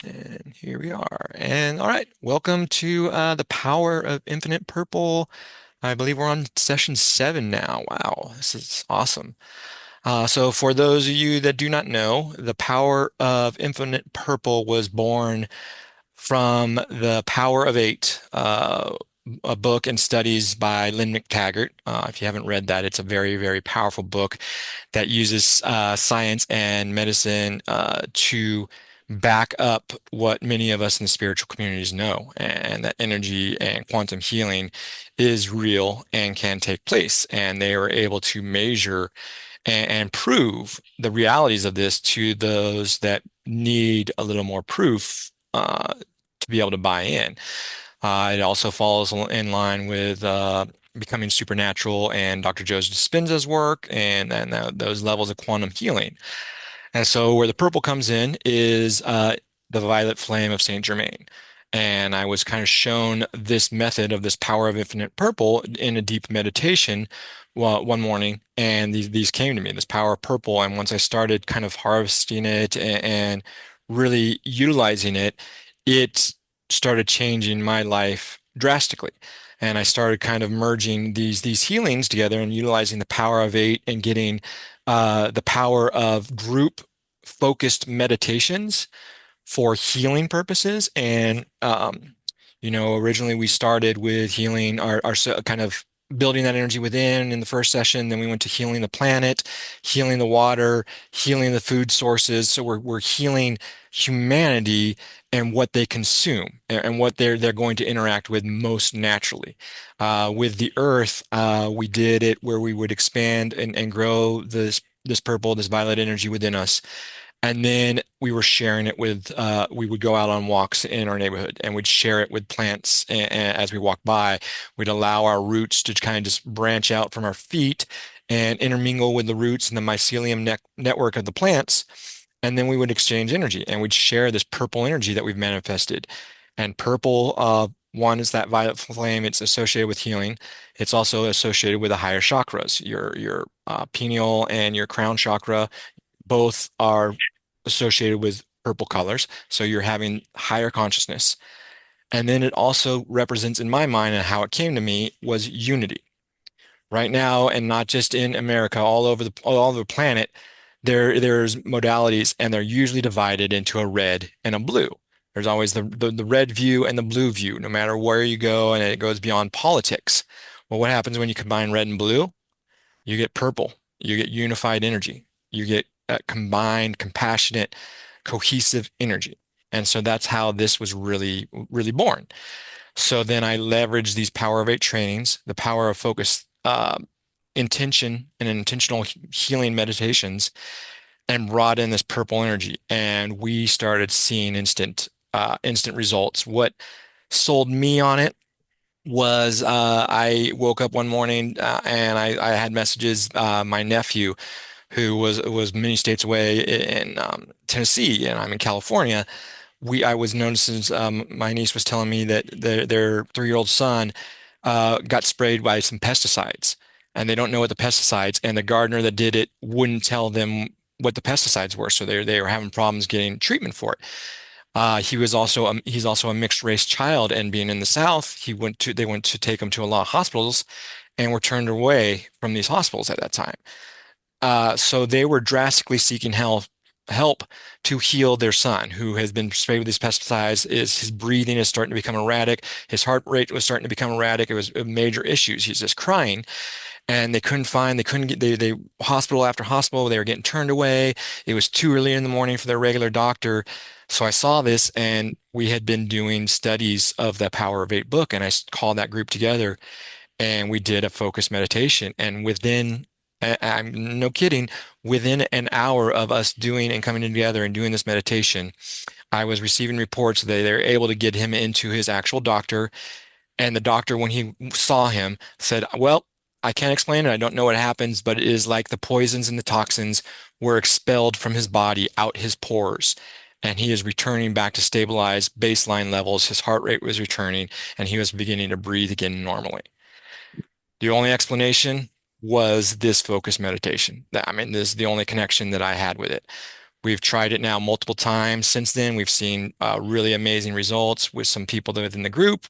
And here we are. And all right, welcome to the Power of Infinite Purple. I believe we're on session 7 now. Wow, this is awesome. So for those of you that do not know, the Power of Infinite Purple was born from the Power of Eight, a book and studies by Lynn McTaggart. If you haven't read that, it's a very, very powerful book that uses science and medicine to back up what many of us in the spiritual communities know, and that energy and quantum healing is real and can take place. And they were able to measure and prove the realities of this to those that need a little more proof to be able to buy in. It also falls in line with Becoming Supernatural and Dr. Joe Dispenza's work and those levels of quantum healing. And so where the purple comes in is the violet flame of Saint Germain. And I was kind of shown this method of this power of infinite purple in a deep meditation one morning, and these came to me, this power of purple. And once I started kind of harvesting it and really utilizing it, it started changing my life drastically. And I started kind of merging these healings together and utilizing the power of eight and getting the power of group focused meditations for healing purposes. And, originally we started with healing kind of building that energy within in the first session. Then we went to healing the planet, healing the water, healing the food sources. So we're healing humanity and what they consume and what they're going to interact with most naturally. With the earth, we did it where we would expand and grow this purple, this violet energy within us. And then we were sharing it we would go out on walks in our neighborhood and we'd share it with plants. And as we walk by, we'd allow our roots to kind of just branch out from our feet and intermingle with the roots and the mycelium network of the plants. And then we would exchange energy and we'd share this purple energy that we've manifested. And purple, one is that violet flame. It's associated with healing. It's also associated with the higher chakras, your pineal and your crown chakra. Both are associated with purple colors. So you're having higher consciousness. And then it also represents in my mind and how it came to me was unity. Right now, and not just in America, all over the planet, there's modalities and they're usually divided into a red and a blue. There's always the red view and the blue view, no matter where you go, and it goes beyond politics. Well, what happens when you combine red and blue? You get purple. You get unified energy. You get combined, compassionate, cohesive energy. And so that's how this was really, really born. So then I leveraged these power of eight trainings, the power of focus, intention, and intentional healing meditations, and brought in this purple energy. And we started seeing instant results. What sold me on it was I woke up one morning and I had messages. My nephew, who was many states away in Tennessee, and I'm in California. I was noticing my niece was telling me that their 3-year-old son got sprayed by some pesticides, and they don't know what the pesticides. And the gardener that did it wouldn't tell them what the pesticides were, so they were having problems getting treatment for it. He's also a mixed race child, and being in the South, they went to take him to a lot of hospitals and were turned away from these hospitals at that time. So they were drastically seeking help to heal their son, who has been sprayed with these pesticides. Is his breathing is starting to become erratic. His heart rate was starting to become erratic. It was major issues. He's just crying, and they couldn't get they hospital after hospital. They were getting turned away. It was too early in the morning for their regular doctor. So I saw this, and we had been doing studies of the Power of Eight book, and called that group together and we did a focused meditation. And I'm no kidding, within an hour of us doing and coming together and doing this meditation, I was receiving reports that they were able to get him into his actual doctor. And the doctor, when he saw him, said, "Well, I can't explain it. I don't know what happens, but it is like the poisons and the toxins were expelled from his body out his pores." And he is returning back to stabilized baseline levels. His heart rate was returning, and he was beginning to breathe again normally. The only explanation was this focus meditation. I mean, this is the only connection that I had with it. We've tried it now multiple times since then. We've seen really amazing results with some people that within the group.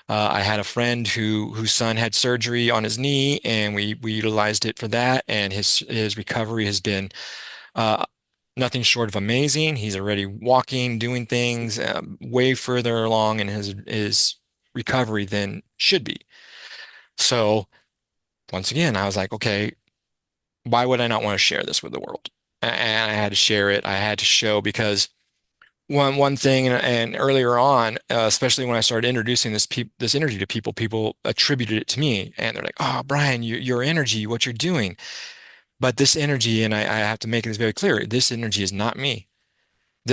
I had a friend whose son had surgery on his knee, and we utilized it for that, and his recovery has been uh, nothing short of amazing. He's already walking, doing things way further along in his recovery than should be. So once again, I was like, okay, why would I not want to share this with the world? And I had to share it. I had to show because one thing, and earlier on, especially when I started introducing this energy to people, people attributed it to me, and they're like, "Oh, Brian, your energy, what you're doing." But this energy, and I have to make this very clear, this energy is not me.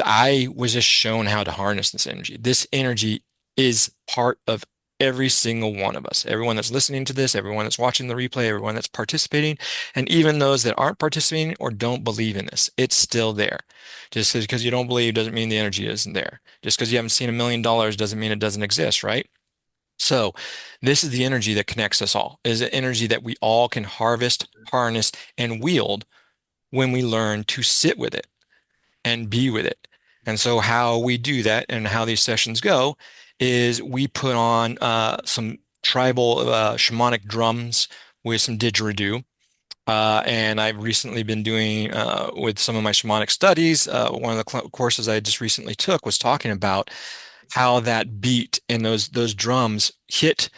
I was just shown how to harness this energy. This energy is part of every single one of us. Everyone that's listening to this, everyone that's watching the replay, everyone that's participating, and even those that aren't participating or don't believe in this, it's still there. Just because you don't believe doesn't mean the energy isn't there. Just because you haven't seen $1 million doesn't mean it doesn't exist, right? So, this is the energy that connects us all. It is an energy that we all can harvest, harness, and wield when we learn to sit with it and be with it. And so how we do that and how these sessions go is we put on some tribal shamanic drums with some didgeridoo. And I've recently been doing with some of my shamanic studies. One of the courses I just recently took was talking about how that beat and those drums hit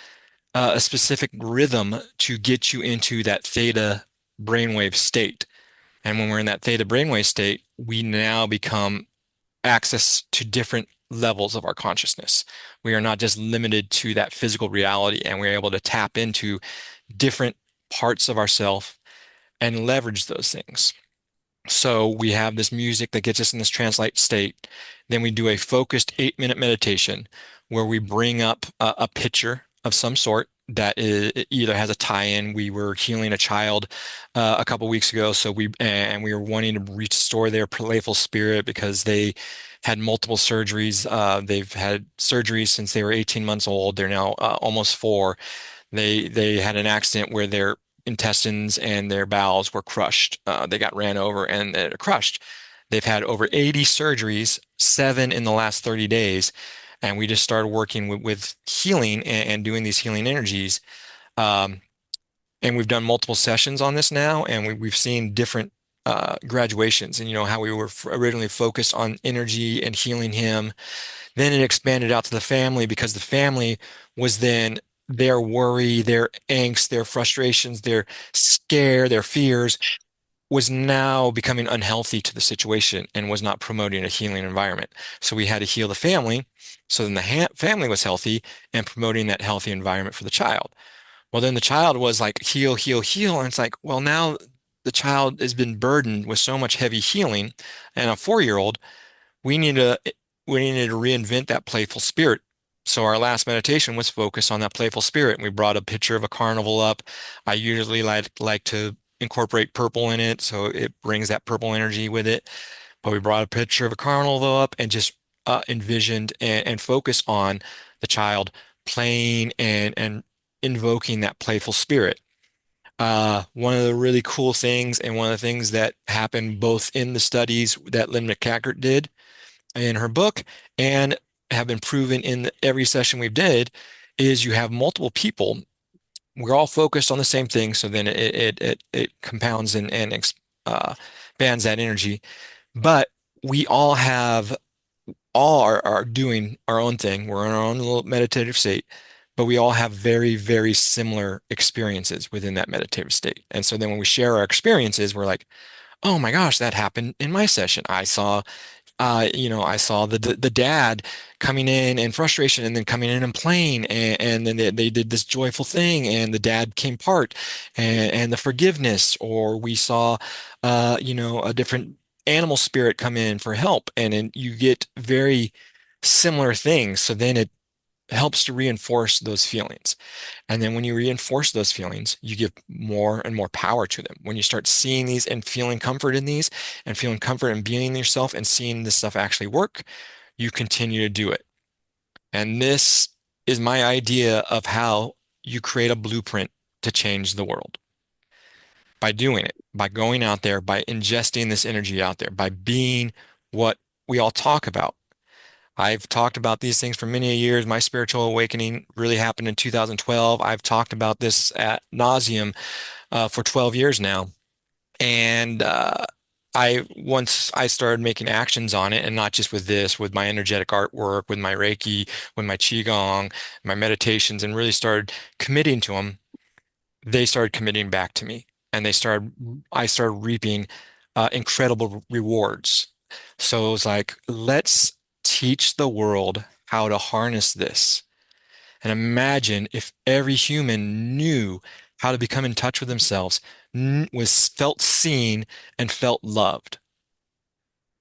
a specific rhythm to get you into that theta brainwave state. And when we're in that theta brainwave state, we now become access to different levels of our consciousness. We are not just limited to that physical reality, and we're able to tap into different parts of ourself and leverage those things. So we have this music that gets us in this translate state. Then we do a focused 8-minute meditation where we bring up a picture of some sort that either has a tie-in. We were healing a child a couple weeks ago, so we were wanting to restore their playful spirit because they had multiple surgeries. They've had surgeries since they were 18 months old. They're now almost 4. They had an accident where their intestines and their bowels were crushed. They got ran over and they're crushed. They've had over 80 surgeries, 7 in the last 30 days. And we just started working with healing and doing these healing energies. Um, and we've done multiple sessions on this now, and we've seen different graduations. And you know how we were originally focused on energy and healing him, then it expanded out to the family because the family was then their worry, their angst, their frustrations, their scare, their fears was now becoming unhealthy to the situation and was not promoting a healing environment. So we had to heal the family. So then the family was healthy and promoting that healthy environment for the child. Well, then the child was like, heal, heal, heal. And it's like, well, now the child has been burdened with so much heavy healing. And a 4-year-old we need to we needed to reinvent that playful spirit. So our last meditation was focused on that playful spirit. And we brought a picture of a carnival up. I usually like to incorporate purple in it, so it brings that purple energy with it. But we brought a picture of a carnival up and just envisioned and focused on the child playing and invoking that playful spirit. One of the really cool things and one of the things that happened both in the studies that Lynn McCackert did in her book and have been proven in every session we've did is you have multiple people. We're all focused on the same thing, so then it compounds and bands that energy. But we all are doing our own thing. We're in our own little meditative state, but we all have very, very similar experiences within that meditative state. And so then when we share our experiences, we're like, oh my gosh, that happened in my session. I saw the dad coming in frustration and then coming in and playing and then they did this joyful thing and the dad came part and the forgiveness or we saw a different animal spirit come in for help and then you get very similar things. So then it helps to reinforce those feelings. And then when you reinforce those feelings, you give more and more power to them. When you start seeing these and feeling comfort in these and feeling comfort in being in yourself and seeing this stuff actually work, you continue to do it. And this is my idea of how you create a blueprint to change the world. by doing it, by going out there, by ingesting this energy out there, by being what we all talk about. I've talked about these things for many years. My spiritual awakening really happened in 2012. I've talked about this at nauseum for 12 years now. And once I started making actions on it, and not just with this, with my energetic artwork, with my Reiki, with my Qigong, my meditations, and really started committing to them, they started committing back to me. And I started reaping incredible rewards. So it was like, let's teach the world how to harness this. And imagine if every human knew how to become in touch with themselves, was felt seen and felt loved.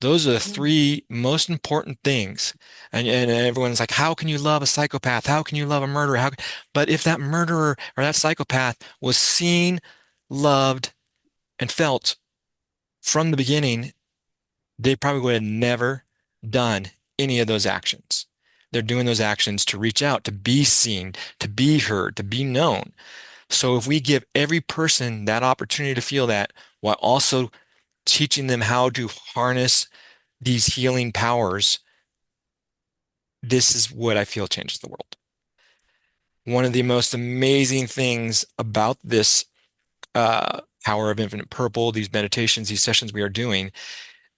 Those are the three most important things. And everyone's like, how can you love a psychopath? How can you love a murderer? But if that murderer or that psychopath was seen, loved, and felt from the beginning, they probably would have never done any of those actions. They're doing those actions to reach out, to be seen, to be heard, to be known. So if we give every person that opportunity to feel that while also teaching them how to harness these healing powers, this is what I feel changes the world. One of the most amazing things about this power of infinite purple, these meditations, these sessions we are doing,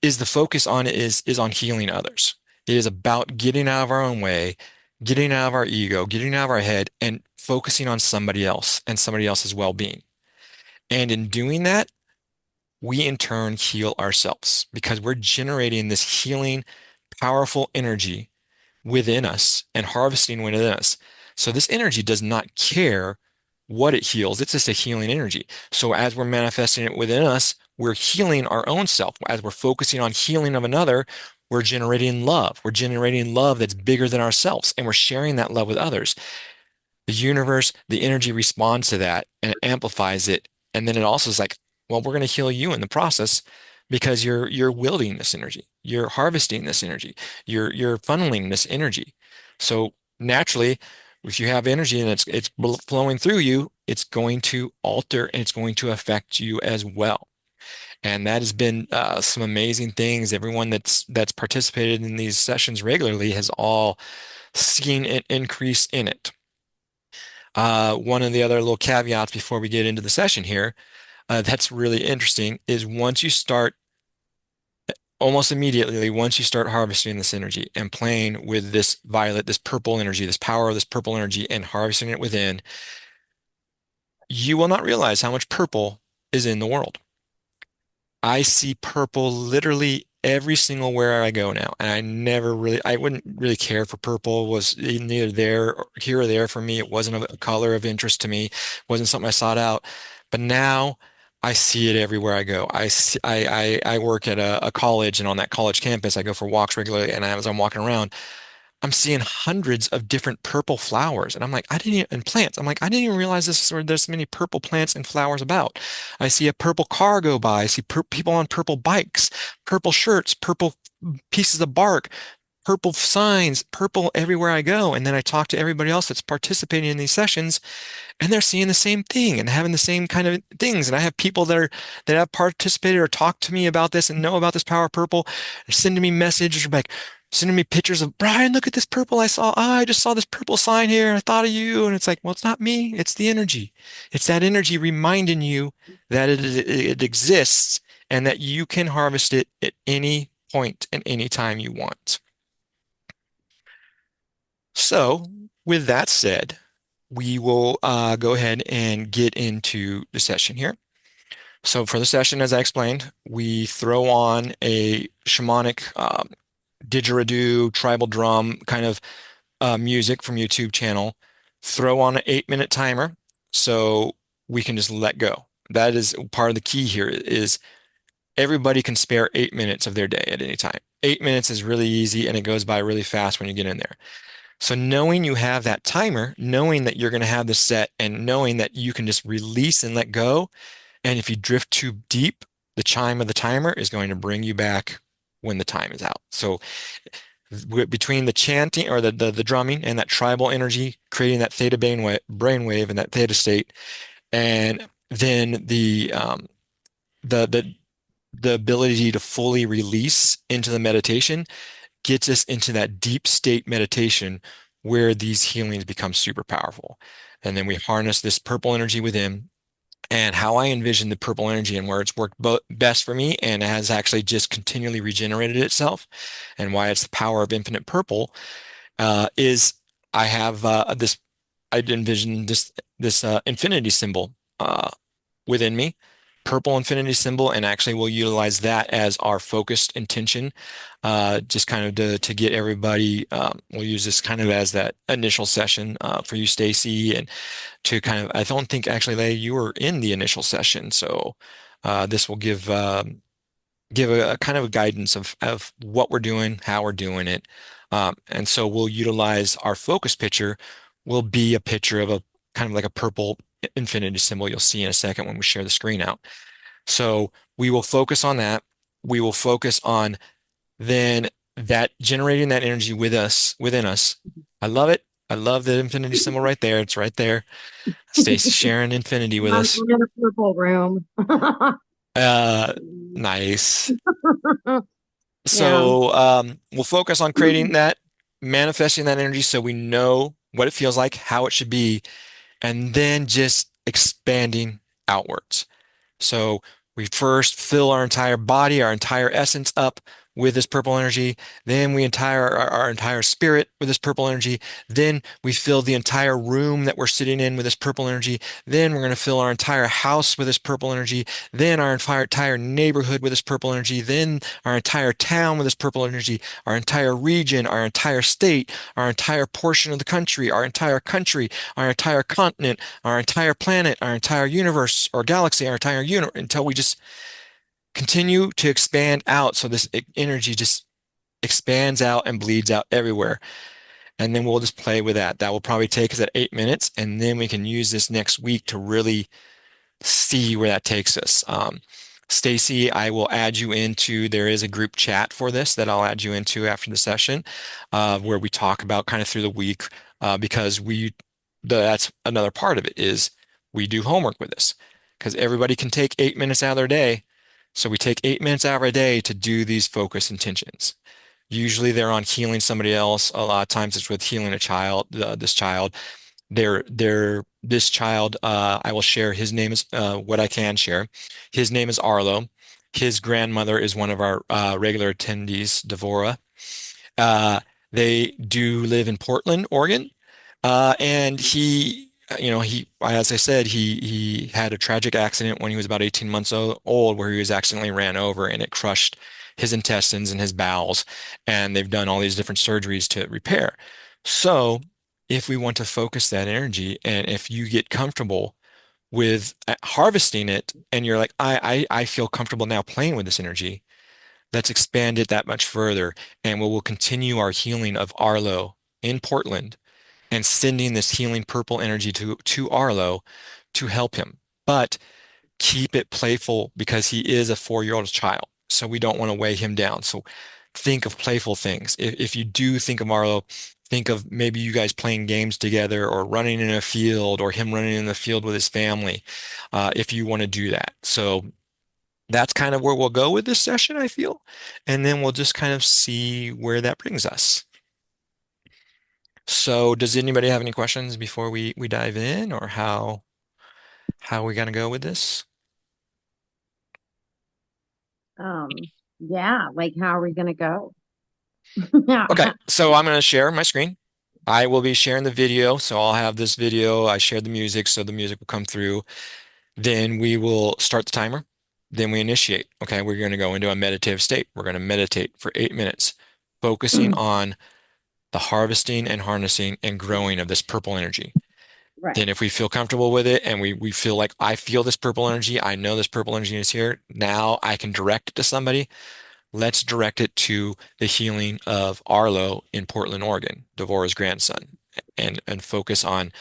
is the focus on it is on healing others. It is about getting out of our own way, getting out of our ego, getting out of our head, and focusing on somebody else and somebody else's well-being. And in doing that, we in turn heal ourselves because we're generating this healing, powerful energy within us and harvesting within us. So this energy does not care what it heals. It's just a healing energy. So as we're manifesting it within us, we're healing our own self. As we're focusing on healing of another, we're generating love. We're generating love that's bigger than ourselves, and we're sharing that love with others. The universe, the energy responds to that and it amplifies it. And then it also is like, well, we're going to heal you in the process because you're wielding this energy. You're harvesting this energy. You're funneling this energy. So naturally, if you have energy and it's flowing through you, it's going to alter and it's going to affect you as well. And that has been some amazing things. Everyone that's participated in these sessions regularly has all seen an increase in it. One of the other little caveats before we get into the session here, that's really interesting is once you start, almost immediately, once you start harvesting this energy and playing with this violet, this purple energy, this power of this purple energy and harvesting it within, you will not realize how much purple is in the world. I see purple literally every single where I go now, and I wouldn't really care for purple. Was neither there or here or there for me. It wasn't a color of interest to me. It wasn't something I sought out. But now I see it everywhere I go. I work at a college, and on that college campus, I go for walks regularly. And as I'm walking around, I'm seeing hundreds of different purple flowers. And I'm like, and plants. I'm like, I didn't even realize there's so many purple plants and flowers about. I see a purple car go by. I see people on purple bikes, purple shirts, purple pieces of bark, purple signs, purple everywhere I go. And then I talk to everybody else that's participating in these sessions and they're seeing the same thing and having the same kind of things. And I have people that have participated or talked to me about this and know about this power of purple, sending me messages or like sending me pictures of Brian, look at this purple I saw. Oh, I just saw this purple sign here. I thought of you. And it's like, well, it's not me. It's the energy. It's that energy reminding you that it exists and that you can harvest it at any point and any time you want. So, with that said, we will go ahead and get into the session here. So for the session, as I explained, we throw on a shamanic didgeridoo, tribal drum kind of music from YouTube channel, throw on an 8-minute timer so we can just let go. That is part of the key here is everybody can spare 8 minutes of their day at any time. 8 minutes is really easy and it goes by really fast when you get in there. So knowing you have that timer, knowing that you're going to have this set and knowing that you can just release and let go. And if you drift too deep, the chime of the timer is going to bring you back when the time is out. So between the chanting or the drumming and that tribal energy, creating that theta brainwave and that theta state, and then the the ability to fully release into the meditation gets us into that deep state meditation where these healings become super powerful. And then we harness this purple energy within. And how I envision the purple energy and where it's worked best for me and has actually just continually regenerated itself, and why it's the power of infinite purple is I have this. I envision this infinity symbol within me, purple infinity symbol, and actually we'll utilize that as our focused intention, just kind of to get everybody. We'll use this kind of as that initial session for you, Stacy, and to kind of. I don't think actually, Leigh, you were in the initial session, so this will give a kind of a guidance of what we're doing, how we're doing it. And so we'll utilize our focus picture will be a picture of a kind of like a purple infinity symbol you'll see in a second when we share the screen out. So we will focus on that. We will focus on then that generating that energy with us, within us. I love it. I love the infinity symbol right there. It's right there. Stacy sharing infinity with us. I'm in a purple room. Uh, nice. Yeah. So we'll focus on creating that, manifesting that energy so we know what it feels like, how it should be, and then just expanding outwards. So we first fill our entire body, our entire essence up with this purple energy. Then we entire our entire spirit with this purple energy. Then we fill the entire room that we're sitting in with this purple energy. Then we're going to fill our entire house with this purple energy. Then our entire neighborhood with this purple energy. Then our entire town with this purple energy. Our entire region, our entire state, our entire portion of the country, our entire continent, our entire planet, our entire universe or galaxy, our entire universe, until we just continue to expand out. So this energy just expands out and bleeds out everywhere. And then we'll just play with that. That will probably take us at 8 minutes. And then we can use this next week to really see where that takes us. Stacy, I will add you into, there is a group chat for this that I'll add you into after the session, where we talk about kind of through the week, because that's another part of it is we do homework with this because everybody can take 8 minutes out of their day. So we take 8 minutes out of our day to do these focus intentions. Usually they're on healing somebody else. A lot of times it's with healing a child, this child. This child, I will share his name is what I can share. His name is Arlo. His grandmother is one of our regular attendees, Devora. Uh, they do live in Portland, Oregon. And as I said, he had a tragic accident when he was about 18 months old, where he was accidentally ran over and it crushed his intestines and his bowels. And they've done all these different surgeries to repair. So if we want to focus that energy, and if you get comfortable with harvesting it, and you're like, I feel comfortable now playing with this energy, let's expand it that much further. And we will continue our healing of Arlo in Portland and sending this healing purple energy to Arlo to help him. But keep it playful because he is a 4-year-old child. So we don't want to weigh him down. So think of playful things. If you do think of Arlo, think of maybe you guys playing games together or running in a field or him running in the field with his family, if you want to do that. So that's kind of where we'll go with this session, I feel. And then we'll just kind of see where that brings us. So does anybody have any questions before we dive in, or how we gonna go with this? Um, yeah, like how are we gonna go? Okay, so I'm gonna share my screen. I will be sharing the video, so I'll have this video. I share the music, so the music will come through. Then we will start the timer. Then we initiate. Okay, we're gonna go into a meditative state. We're gonna meditate for 8 minutes, focusing on the harvesting and harnessing and growing of this purple energy. Right. Then if we feel comfortable with it and we feel like I feel this purple energy, I know this purple energy is here. Now I can direct it to somebody. Let's direct it to the healing of Arlo in Portland, Oregon, Devorah's grandson, and focus on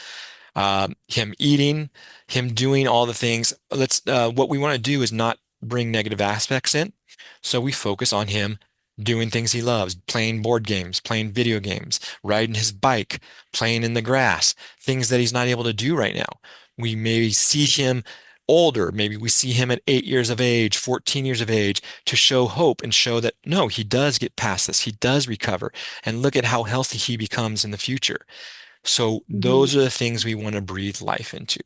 him eating, him doing all the things. What we want to do is not bring negative aspects in. So we focus on him doing things he loves, playing board games, playing video games, riding his bike, playing in the grass, things that he's not able to do right now. We maybe see him older, maybe we see him at 8 years of age, 14 years of age, to show hope and show that no, he does get past this, he does recover, and look at how healthy he becomes in the future. So Hmm. those are the things we want to breathe life into.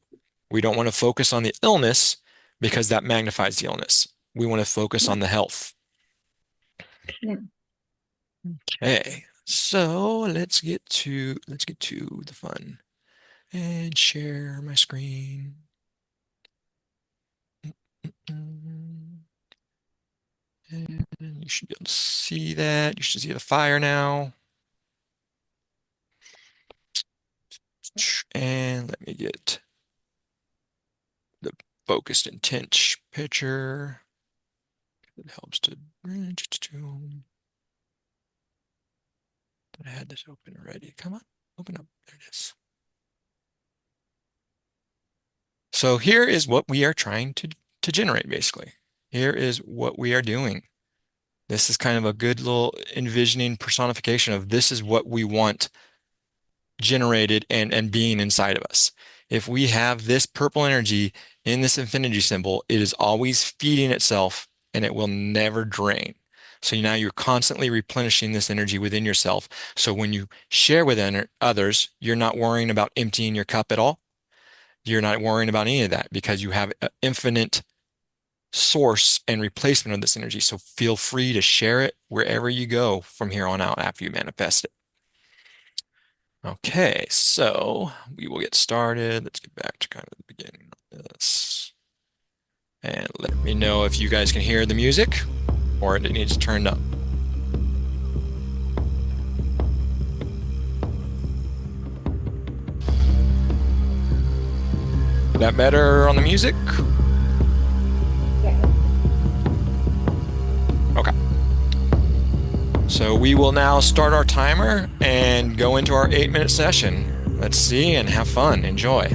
We don't want to focus on the illness because that magnifies the illness. We want to focus Yeah. on the health. Yeah. Okay, so let's get to the fun and share my screen. Mm, And you should be able to see that. You should see the fire now. And let me get the focused intense picture. It helps to bridge to. I had this open already. Come on, open up. There it is. So here is what we are trying to generate, basically. Here is what we are doing. This is kind of a good little envisioning personification of this is what we want generated and being inside of us. If we have this purple energy in this infinity symbol, it is always feeding itself and it will never drain. So now you're constantly replenishing this energy within yourself. So when you share with others, you're not worrying about emptying your cup at all. You're not worrying about any of that because you have an infinite source and replacement of this energy. So feel free to share it wherever you go from here on out after you manifest it. Okay, so we will get started. Let's get back to kind of the beginning of this. And let me know if you guys can hear the music or it needs turned up. Is that better on the music? Yeah. Okay. So we will now start our timer and go into our 8-minute session. Let's see and have fun. Enjoy.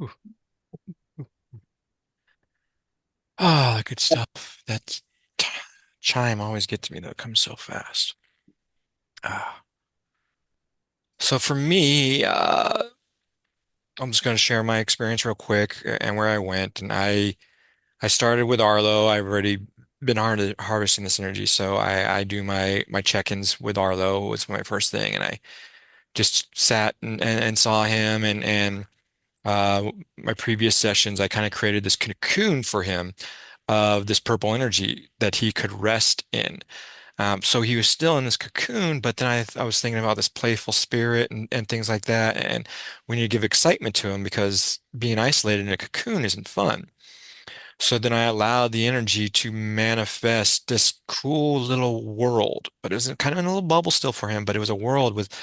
Ooh. Ah, good stuff. That chime always gets me though. It comes so fast. Ah. So for me, I'm just going to share my experience real quick and where I went. And I started with Arlo. I've already been harvesting this energy, so I do my check-ins with Arlo was my first thing, and I just sat and saw him and my previous sessions, I kind of created this cocoon for him of this purple energy that he could rest in. So he was still in this cocoon, but then I was thinking about this playful spirit and things like that. And we need to give excitement to him because being isolated in a cocoon isn't fun. So then I allowed the energy to manifest this cool little world, but it was kind of in a little bubble still for him, but it was a world with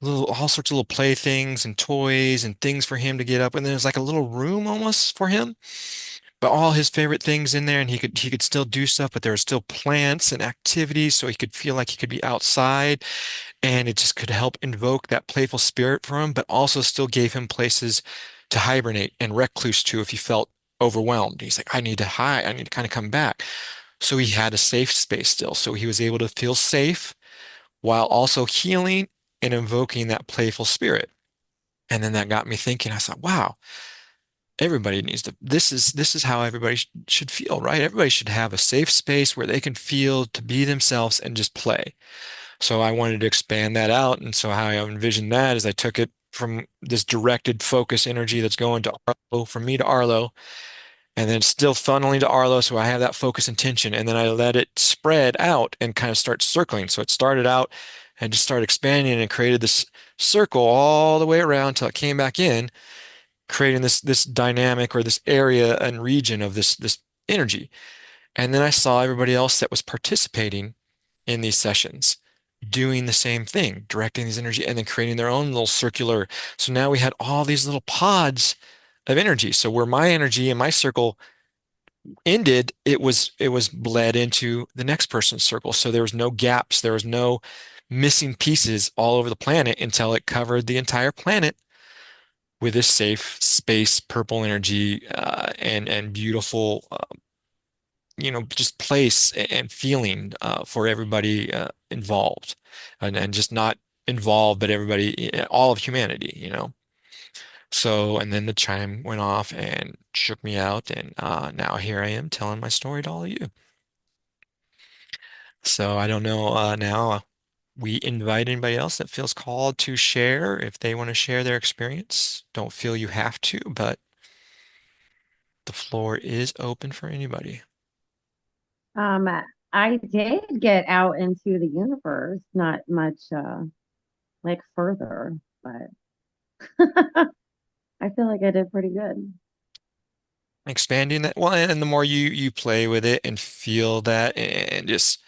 all sorts of little playthings and toys and things for him to get up. And then there's like a little room almost for him, but all his favorite things in there, and he could still do stuff, but there were still plants and activities, so he could feel like he could be outside, and it just could help invoke that playful spirit for him, but also still gave him places to hibernate and recluse to if he felt overwhelmed. He's like, I need to hide, I need to kind of come back. So he had a safe space still, so he was able to feel safe while also healing and invoking that playful spirit. And then that got me thinking, I thought, wow, everybody needs to, this is how everybody should feel, right? Everybody should have a safe space where they can feel to be themselves and just play. So I wanted to expand that out. And so how I envisioned that is I took it from this directed focus energy that's going to Arlo, from me to Arlo, and then still funneling to Arlo. So I have that focus intention. And then I let it spread out and kind of start circling. So it started out and just started expanding and created this circle all the way around until it came back in, creating this dynamic or this area and region of this energy. And then I saw everybody else that was participating in these sessions doing the same thing, directing these energy and then creating their own little circular. So now we had all these little pods of energy. So where my energy and my circle ended, it was bled into the next person's circle. So there was no gaps, there was no missing pieces all over the planet until it covered the entire planet with this safe space, purple energy, and beautiful, just place and feeling for everybody involved, and just not involved, but everybody, all of humanity. So, and then the chime went off and shook me out, and now here I am telling my story to all of you. So I don't know now. We invite anybody else that feels called to share if they want to share their experience. Don't feel you have to, but the floor is open for anybody. Um, I did get out into the universe, not much like further, but I feel like I did pretty good. Expanding that, well, and the more you play with it and feel that and just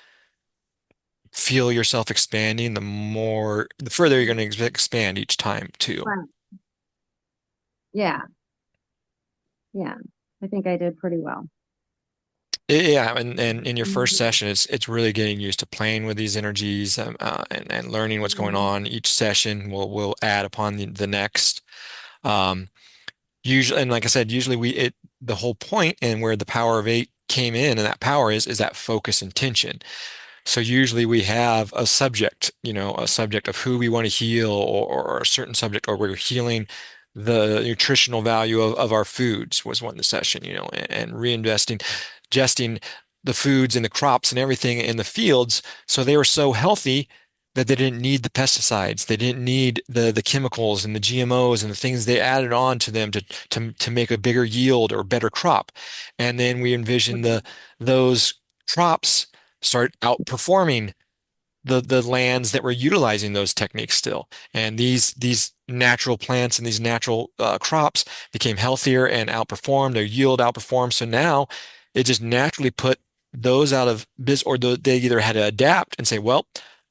feel yourself expanding, the further you're going to expand each time too. Right. Yeah, yeah. I think I did pretty well. Yeah, and in your first Mhm. session, it's really getting used to playing with these energies, and learning what's going Mhm. on. Each session will add upon the next. Um, Usually, and like I said, usually the whole point and where the power of eight came in, and that power is that focus intention. So usually we have a subject, a subject of who we want to heal, or a certain subject, or we're healing the nutritional value of our foods was one session, and reinvesting, gesting the foods and the crops and everything in the fields so they were so healthy that they didn't need the pesticides. They didn't need the chemicals and the GMOs and the things they added on to them to make a bigger yield or better crop. And then we envision those crops start outperforming the lands that were utilizing those techniques still. And these natural plants and these natural crops became healthier and outperformed, their yield outperformed. So now it just naturally put those out of business, or they either had to adapt and say, well,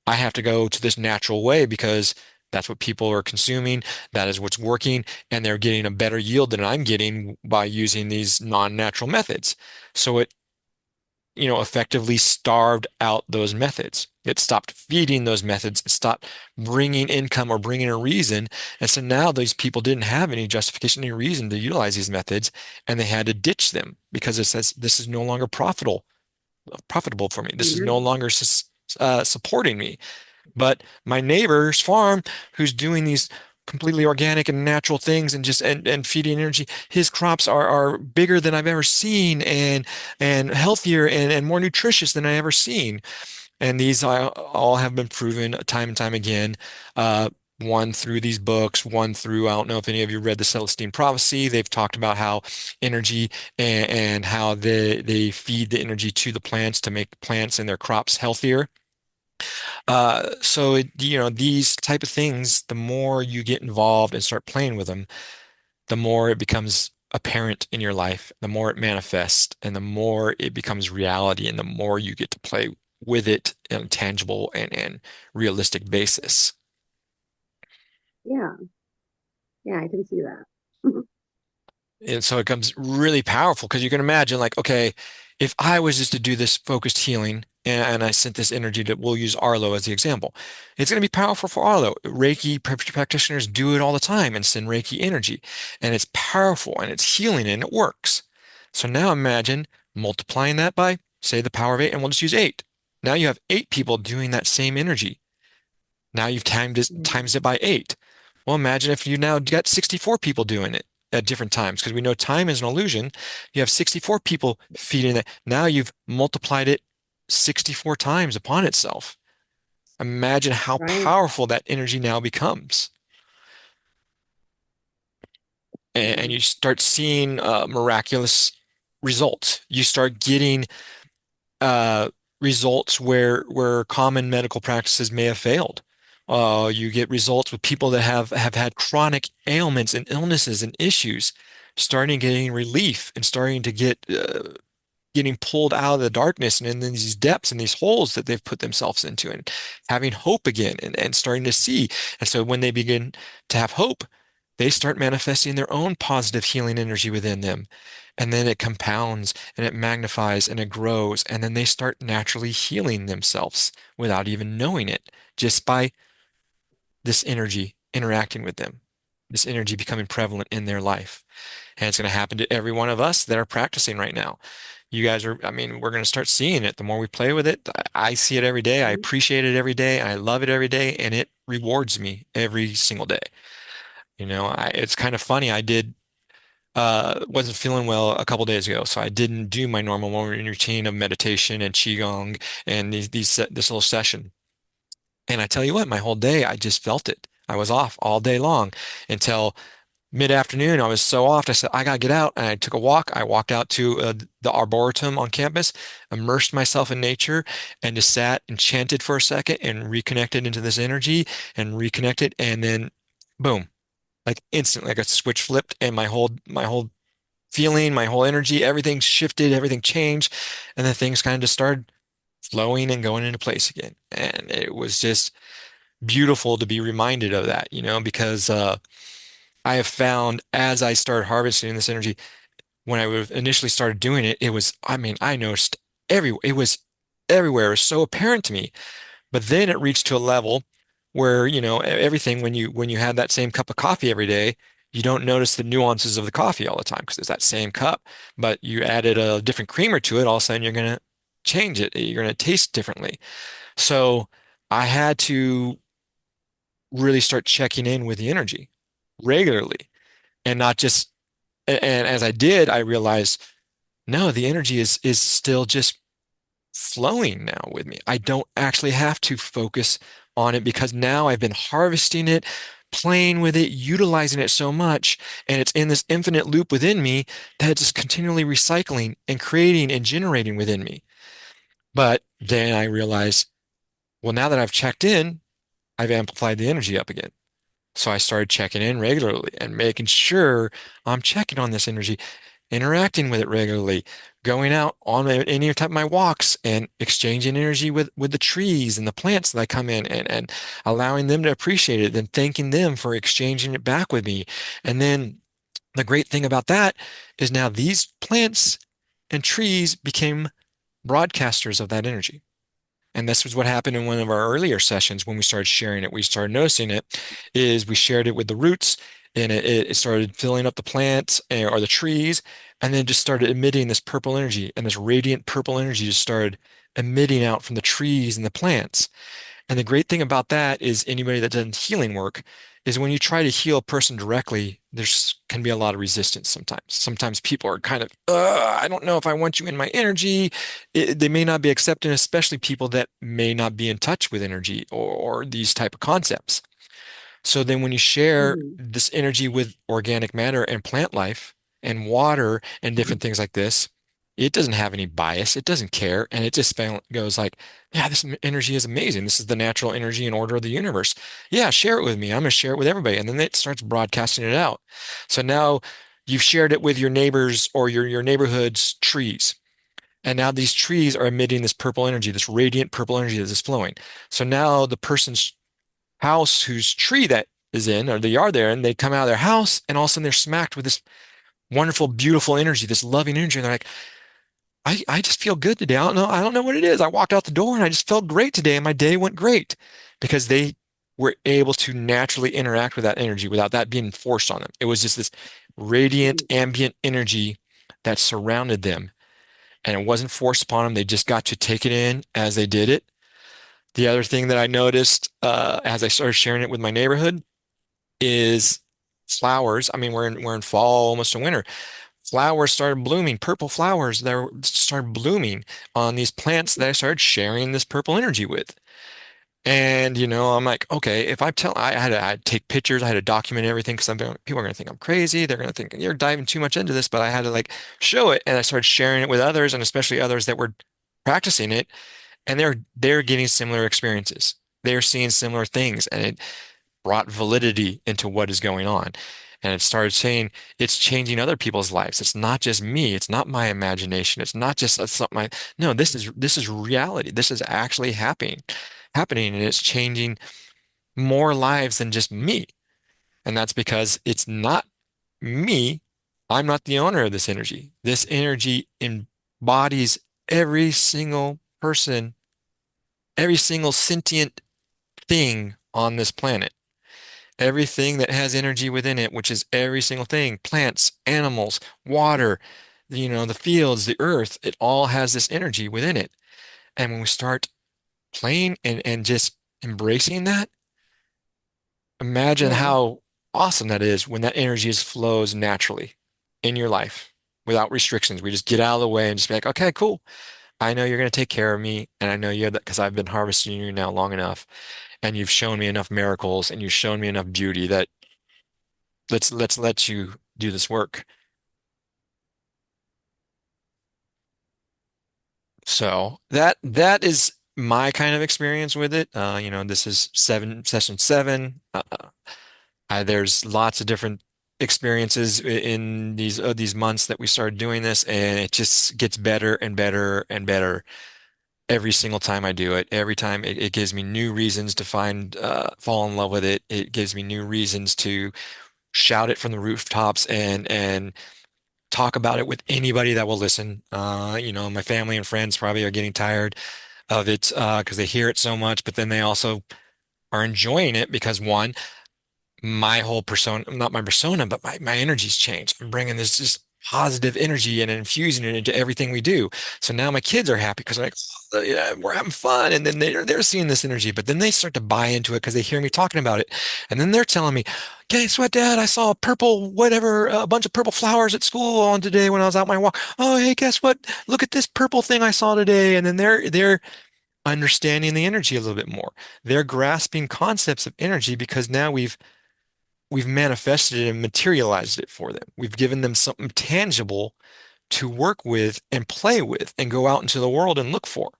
I have to go to this natural way because that's what people are consuming, that is what's working, and they're getting a better yield than I'm getting by using these non-natural methods. So it effectively starved out those methods. It stopped feeding those methods. It stopped bringing income or bringing a reason. And so now these people didn't have any justification, any reason to utilize these methods, and they had to ditch them because it says this is no longer profitable for me. This is no Mhm. longer supporting me. But my neighbor's farm, who's doing these completely organic and natural things and just and feeding energy, his crops are bigger than I've ever seen and healthier and more nutritious than I ever seen. And these all have been proven time and time again. Uh, one through these books, one through, I don't know if any of you read the Celestine Prophecy. They've talked about how energy and how they feed the energy to the plants to make plants and their crops healthier. These type of things, the more you get involved and start playing with them, the more it becomes apparent in your life, the more it manifests, and the more it becomes reality, and the more you get to play with it in a tangible and realistic basis. Yeah, yeah, I can see that. And so it becomes really powerful because you can imagine, like, okay, if I was just to do this focused healing and I sent this energy that we'll use Arlo as the example, it's going to be powerful for Arlo. Reiki practitioners do it all the time and send Reiki energy, and it's powerful and it's healing and it works. So now imagine multiplying that by, say, the power of eight, and we'll just use eight. Now you have eight people doing that same energy. Now you've times it by eight. Well, imagine if you now got 64 people doing it at different times, because we know time is an illusion. You have 64 people feeding that. Now you've multiplied it 64 times upon itself. Imagine how Right. powerful that energy now becomes. And Yeah. you start seeing miraculous results. You start getting uh, results where common medical practices may have failed. You get results with people that have had chronic ailments and illnesses and issues, starting getting relief and starting to getting pulled out of the darkness and in these depths and these holes that they've put themselves into and having hope again and starting to see. And so when they begin to have hope, they start manifesting their own positive healing energy within them. And then it compounds and it magnifies and it grows. And then they start naturally healing themselves without even knowing it, just by this energy interacting with them, this energy becoming prevalent in their life. And it's going to happen to every one of us that are practicing right now. You guys are, I mean, we're going to start seeing it. The more we play with it, I see it every day. I Mhm. appreciate it every day. I love it every day. And it rewards me every single day. It's kind of funny. Wasn't feeling well a couple days ago, so I didn't do my normal morning routine of meditation and qigong and this little session. And I tell you what, my whole day, I just felt it. I was off all day long until mid-afternoon. I was so off. I said, I gotta get out. And I took a walk. I walked out to the arboretum on campus, immersed myself in nature, and just sat and chanted for a second and reconnected into this energy and reconnected. And then, boom, like instantly, like a switch flipped, and my whole feeling, my whole energy, everything shifted, everything changed, and then things kind of just started flowing and going into place again. And it was just beautiful to be reminded of that, because I have found as I started harvesting this energy, when I would initially started doing it, it was, I mean, I noticed it was everywhere. It was so apparent to me. But then it reached to a level where, everything, when you have that same cup of coffee every day, you don't notice the nuances of the coffee all the time because it's that same cup. But you added a different creamer to it, all of a sudden you're gonna change it. You're gonna taste differently. So I had to really start checking in with the energy regularly and not just and as I did, I realized no, the energy is still just flowing now with me. I don't actually have to focus on it because now I've been harvesting it, playing with it, utilizing it so much, and it's in this infinite loop within me that it's just continually recycling and creating and generating within me. But then I realized, well, now that I've checked in, I've amplified the energy up again. So I started checking in regularly and making sure I'm checking on this energy, interacting with it regularly, going out on any type of my walks and exchanging energy with the trees and the plants that I come in and allowing them to appreciate it, then thanking them for exchanging it back with me. And then the great thing about that is now these plants and trees became broadcasters of that energy. And this was what happened in one of our earlier sessions when we started sharing it. We started noticing it, is we shared it with the roots, and it started filling up the plants or the trees, and then just started emitting this purple energy, and this radiant purple energy just started emitting out from the trees and the plants. And the great thing about that is anybody that does healing work is when you try to heal a person directly, there's can be a lot of resistance sometimes. Sometimes people are kind of, I don't know if I want you in my energy. They may not be accepting, especially people that may not be in touch with energy or these type of concepts. So then when you share Mhm. this energy with organic matter and plant life and water and different things like this, it doesn't have any bias. It doesn't care. And it just goes like, yeah, this energy is amazing. This is the natural energy and order of the universe. Yeah, share it with me. I'm going to share it with everybody. And then it starts broadcasting it out. So now you've shared it with your neighbors or your neighborhood's trees. And now these trees are emitting this purple energy, this radiant purple energy that is flowing. So now the person's house whose tree that is in, or the yard they're in, they come out of their house and all of a sudden they're smacked with this wonderful, beautiful energy, this loving energy. And they're like, I just feel good today. I don't know what it is. I walked out the door and I just felt great today and my day went great because they were able to naturally interact with that energy without that being forced on them. It was just this radiant, Mhm. ambient energy that surrounded them and it wasn't forced upon them. They just got to take it in as they did it. The other thing that I noticed as I started sharing it with my neighborhood is flowers. I mean, we're in fall, almost in winter. Flowers started blooming, purple flowers that started blooming on these plants that I started sharing this purple energy with. And I'm like, okay, if I tell, I had to take pictures, I had to document everything because people are going to think I'm crazy. They're going to think you're diving too much into this, but I had to like show it, and I started sharing it with others, and especially others that were practicing it, and they're getting similar experiences. They're seeing similar things, and it brought validity into what is going on. And it started saying it's changing other people's lives. It's not just me. It's not my imagination. It's not my, no, this is reality. This is actually happening, and it's changing more lives than just me. And that's because it's not me. I'm not the owner of this energy. This energy embodies every single person, every single sentient thing on this planet. Everything that has energy within it, which is every single thing, plants, animals, water, the fields, the earth, it all has this energy within it. And when we start playing and just embracing that, imagine Yeah. how awesome that is when that energy just flows naturally in your life without restrictions. We just get out of the way and just be like, okay, cool. I know you're going to take care of me. And I know you're that because I've been harvesting you now long enough. And you've shown me enough miracles and you've shown me enough beauty that let's let you do this work. So that is my kind of experience with it. This is session seven. There's lots of different experiences in these months that we started doing this, and it just gets better and better and better every single time I do it. Every time it gives me new reasons to fall in love with it. It gives me new reasons to shout it from the rooftops and talk about it with anybody that will listen. My family and friends probably are getting tired of it because they hear it so much, but then they also are enjoying it because one, my whole persona, not my persona, but my energy's changed. I'm bringing this just positive energy and infusing it into everything we do. So now my kids are happy because they're like, "Oh, yeah, we're having fun." And then they're seeing this energy, but then they start to buy into it because they hear me talking about it. And then they're telling me, guess what, Dad? I saw a purple, whatever, a bunch of purple flowers at school on today when I was out my walk. Oh, hey, guess what? Look at this purple thing I saw today. And then they're understanding the energy a little bit more. They're grasping concepts of energy because now we've manifested it and materialized it for them. We've given them something tangible to work with and play with and go out into the world and look for.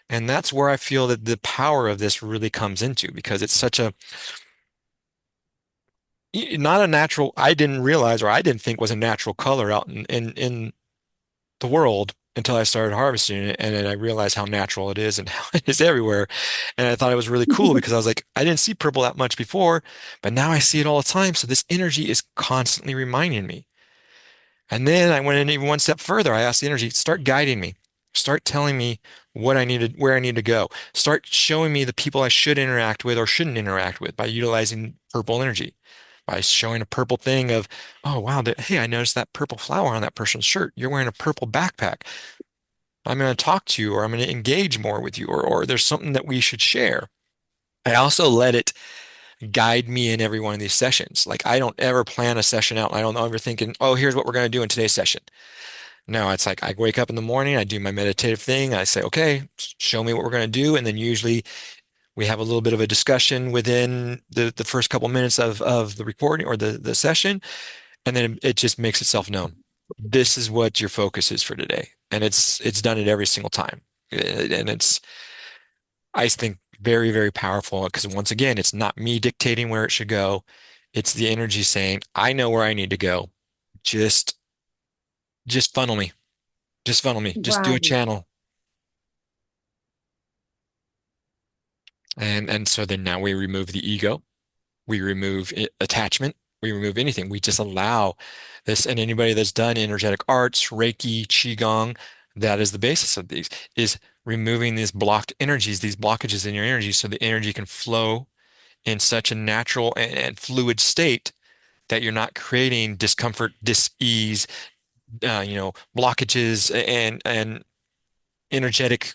And that's where I feel that the power of this really comes into because it's such a not a natural, I didn't realize or I didn't think was a natural color out in the world until I started harvesting it. And then I realized how natural it is and how it is everywhere. And I thought it was really cool because I was like, I didn't see purple that much before, but now I see it all the time. So this energy is constantly reminding me. And then I went in even one step further. I asked the energy, start guiding me. Start telling me what I needed, where I need to go. Start showing me the people I should interact with or shouldn't interact with by utilizing purple energy. By showing a purple thing of, oh wow, hey, I noticed that purple flower on that person's shirt. You're wearing a purple backpack. I'm going to talk to you, or I'm going to engage more with you, or there's something that we should share. I also let it guide me in every one of these sessions. Like I don't ever plan a session out. I don't ever thinking, oh, here's what we're going to do in today's session. No, it's like I wake up in the morning, I do my meditative thing, I say, okay, show me what we're going to do, and then usually we have a little bit of a discussion within the first couple minutes of the recording or the session, and then it just makes itself known. This is what your focus is for today, and it's done it every single time, and it's I think very very powerful because once again, it's not me dictating where it should go, it's the energy saying, I know where I need to go, just just funnel me, just funnel me, just do a Right. channel. And so then now we remove the ego, we remove attachment, we remove anything. We just allow this. And anybody that's done energetic arts, Reiki, Qigong, that is the basis of these, is removing these blocked energies, these blockages in your energy, so the energy can flow in such a natural and fluid state that you're not creating discomfort, dis-ease, blockages and energetic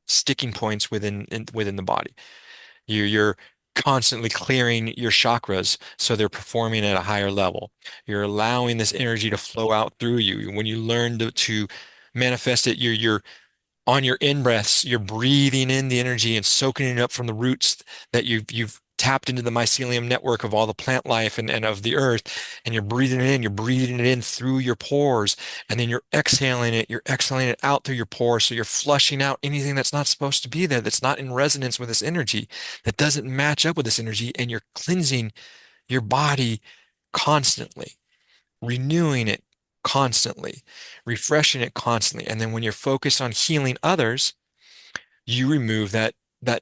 sticking points within the body. You're constantly clearing your chakras so they're performing at a higher level. You're allowing this energy to flow out through you. When you learn to manifest it, you're on your in breaths, you're breathing in the energy and soaking it up from the roots that you've tapped into the mycelium network of all the plant life and of the earth, and you're breathing it in through your pores, and then you're exhaling it out through your pores, so you're flushing out anything that's not supposed to be there, that's not in resonance with this energy, that doesn't match up with this energy, and you're cleansing your body constantly, renewing it constantly, refreshing it constantly. And then when you're focused on healing others, you remove that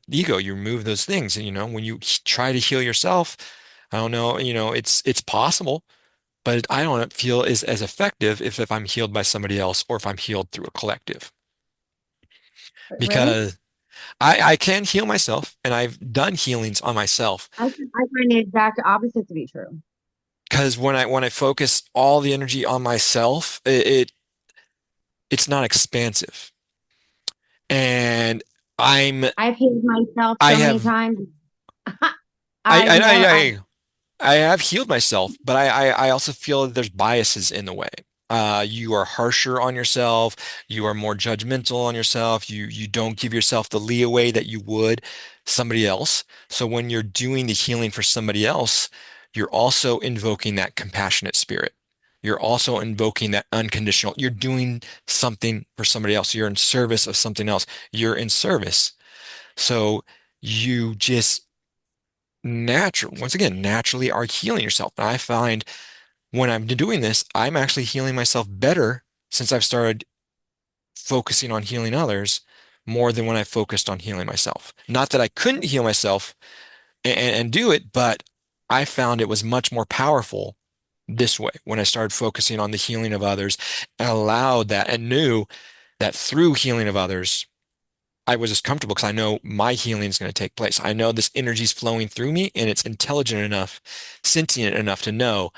ego, you remove those things. And when you try to heal yourself, I don't know, it's possible, but I don't feel as effective if I'm healed by somebody else or if I'm healed through a collective. Really? Because I can heal myself and I've done healings on myself. I find the exact opposite to be true. Because when I focus all the energy on myself, it's not expansive. And I'm I've hated myself I so many have times. I I've I never, I, I have healed myself, but I also feel that there's biases in the way. You are harsher on yourself. You are more judgmental on yourself. You don't give yourself the leeway that you would somebody else. So when you're doing the healing for somebody else, you're also invoking that compassionate spirit. You're also invoking that unconditional. You're doing something for somebody else. You're in service of something else. You're in service. So you just once again, naturally are healing yourself. And I find when I'm doing this, I'm actually healing myself better since I've started focusing on healing others more than when I focused on healing myself. Not that I couldn't heal myself and do it, but I found it was much more powerful this way when I started focusing on the healing of others and allowed that and knew that through healing of others, I was as comfortable because I know my healing is going to take place. I know this energy is flowing through me and it's intelligent enough, sentient enough to know,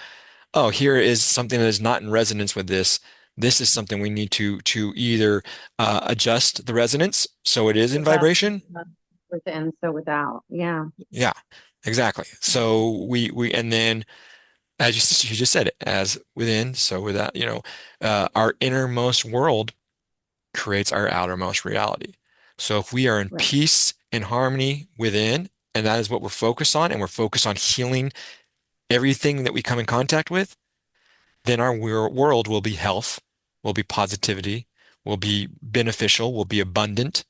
oh, here is something that is not in resonance with this. This is something we need to either adjust the resonance so it is in without, vibration. within, so without. Yeah. Yeah, exactly. So we and then as you just said it, as within, so without, our innermost world creates our outermost reality. So if we are in Right. peace and harmony within, and that is what we're focused on, and we're focused on healing everything that we come in contact with, then our world will be health, will be positivity, will be beneficial, will be abundant,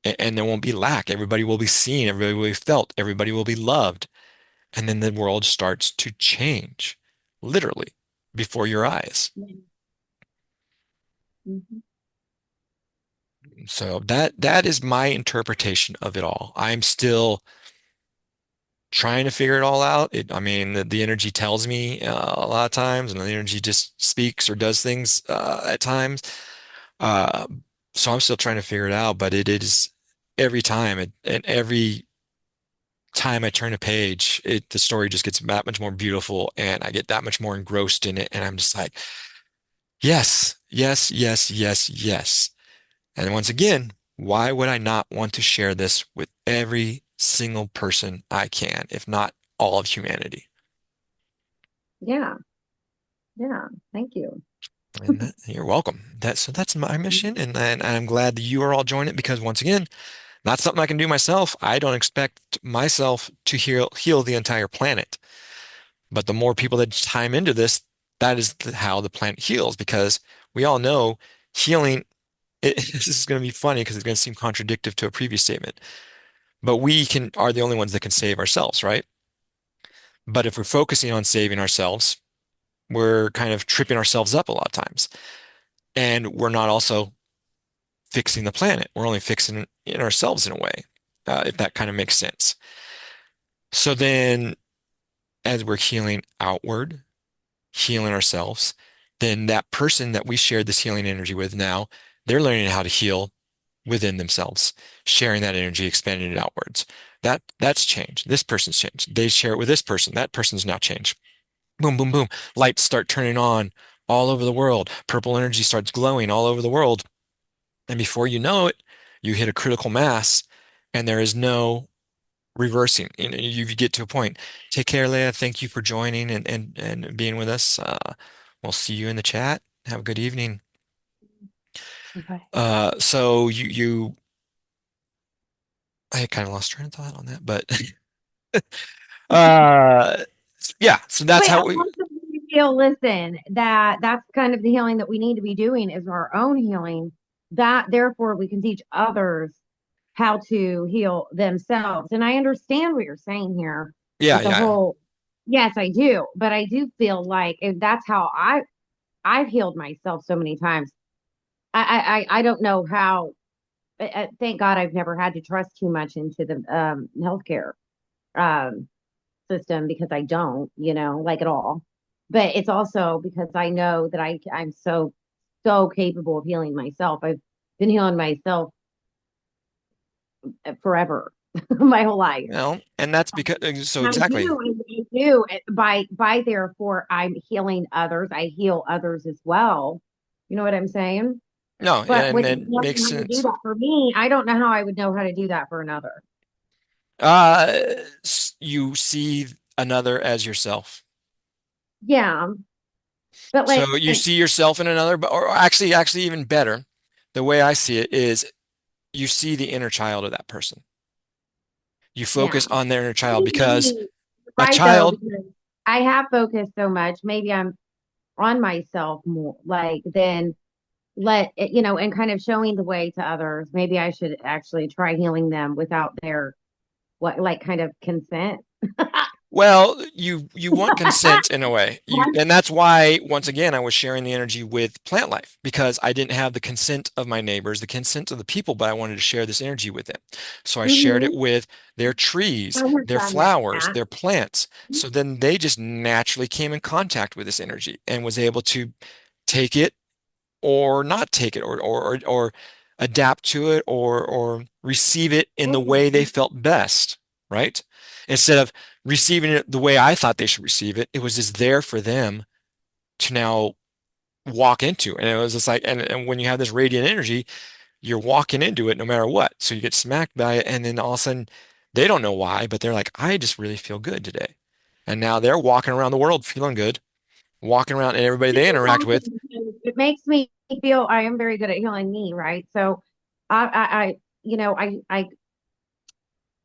and there won't be lack. Everybody will be seen, everybody will be felt, everybody will be loved. And then the world starts to change, literally, before your eyes. Mhm. So that is my interpretation of it all. I'm still trying to figure it all out. I mean, the energy tells me a lot of times, and the energy just speaks or does things at times. Uh, So I'm still trying to figure it out, but it is every time and every time I turn a page, the story just gets that much more beautiful and I get that much more engrossed in it. And I'm just like, yes, yes, yes, yes, yes. And once again, why would I not want to share this with every single person I can, if not all of humanity? Yeah, yeah. Thank you. And you're welcome. That's my mission, and I'm glad that you are all joining it because once again, not something I can do myself. I don't expect myself to heal the entire planet. But the more people that time into this, that is how the planet heals because we all know healing, this is going to be funny because it's going to seem contradictory to a previous statement, but we can are the only ones that can save ourselves, right? But if we're focusing on saving ourselves, we're kind of tripping ourselves up a lot of times. And we're not also fixing the planet. We're only fixing it in ourselves in a way, if that kind of makes sense. So then as we're healing outward, healing ourselves, then that person that we shared this healing energy with now, they're learning how to heal within themselves, sharing that energy, expanding it outwards. That's changed. This person's changed. They share it with this person. That person's now changed. Boom, boom, boom. Lights start turning on all over the world. Purple energy starts glowing all over the world. And before you know it, you hit a critical mass and there is no reversing. You get to a point. Take care, Leah. Thank you for joining and being with us. We'll see you in the chat. Have a good evening. Okay. So I kind of lost train of thought on that, but uh, yeah. So that's Wait, I how we. want them to feel, listen, that that's kind of the healing that we need to be doing is our own healing. That therefore we can teach others how to heal themselves. And I understand what you're saying here Yeah, with the yeah. whole, yes, I do, but I do feel like if that's how I've healed myself so many times. I don't know how. Thank God I've never had to trust too much into the healthcare um, system because I don't, like at all. But it's also because I know that I'm so capable of healing myself. I've been healing myself forever, my whole life. And that's because so And exactly. I do by therefore I'm healing others. I heal others as well. You know what I'm saying? No, But and with it knowing makes how to do sense. that for me, I don't know how I would know how to do that for another. Uh, you see another as yourself. Yeah, but like, So you see yourself in another, but or actually even better, the way I see it is you see the inner child of that person. You yeah, focus on their inner I child think because maybe you're a right though, child, because I have focused so much. Maybe I'm on myself more, like then let it, and kind of showing the way to others. Maybe I should actually try healing them without their what, like kind of consent. well, you want consent in a way. And that's why once again I was sharing the energy with plant life because I didn't have the consent of my neighbors, the consent of the people, but I wanted to share this energy with them. So I shared it Hmm. with their trees, I have their done flowers, that. their plants. So then they just naturally came in contact with this energy and was able to take it or not take it or adapt to it or receive it in the way they Okay. felt best, right? Instead of receiving it the way I thought they should receive it, it was just there for them to now walk into. And it was just like, and when you have this radiant energy, you're walking into it no matter what. So you get smacked by it, and then all of a sudden they don't know why, but they're like, I just really feel good today. And now they're walking around the world feeling good, walking around, and everybody This they is interact with. awesome because it makes me feel I am very good at healing me, right? So I